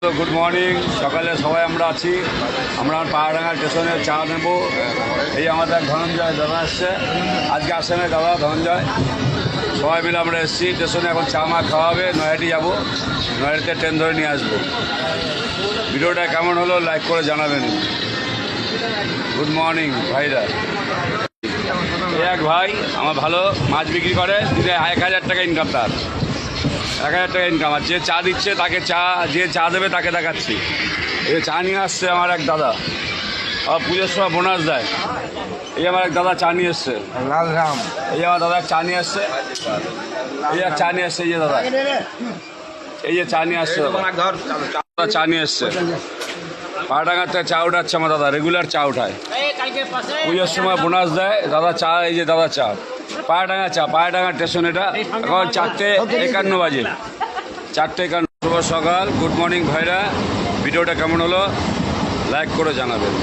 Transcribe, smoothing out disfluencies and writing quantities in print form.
তো good morning, সকালে সবাই আমরা আছি। আমরা পাহাড়াঙ্গা স্টেশনে চা নেব। এই আমাদের ধনঞ্জয় দাদা আসছে, আজকে আসে না দাদা ধনঞ্জয়। সবাই মিলে আমরা এসেছি স্টেশনে, এখন চা মা খাওয়া হবে। নয়াটি যাবো, নয়াটিতে ট্রেন ধরে নিয়ে আসবো। ভিডিওটা কেমন হলো লাইক করে জানাবেন। গুড মর্নিং ভাইরা। এক ভাই আমার ভালো মাছ বিক্রি করে, দিনে 1000 টাকা ইনকাম। তার 1000 টাকা ইনকাম। আর যে চা দিচ্ছে তাকে যে চা দেবে তাকে দেখাচ্ছি। এই চা নিয়ে আসছে আমার এক দাদা, আর পুজোর সময় বোনাস দেয়। এই আমার এক দাদা চা নিয়ে এসছে, লালরাম। এই আমার দাদা চা নিয়ে আসছে, এই এক চা নিয়ে আসছে। এই যে দাদা, এই যে চা নিয়ে আসছে দাদা, চা নিয়ে এসছে। পাহাড়াঙ্গার থেকে চা উঠাচ্ছে আমার দাদা, রেগুলার চা উঠায়, পুজোর সময় বোনাস দেয় দাদা। চা, এই যে দাদা চা, পাহাড়াঙ্গা চা, পাহাড়াঙ্গা স্টেশন। এটা এখন 4:51 বাজে, 4:51। শুভ সকাল, গুড মর্নিং ভাইরা। ভিডিওটা কেমন হলো লাইক করে জানাবেন।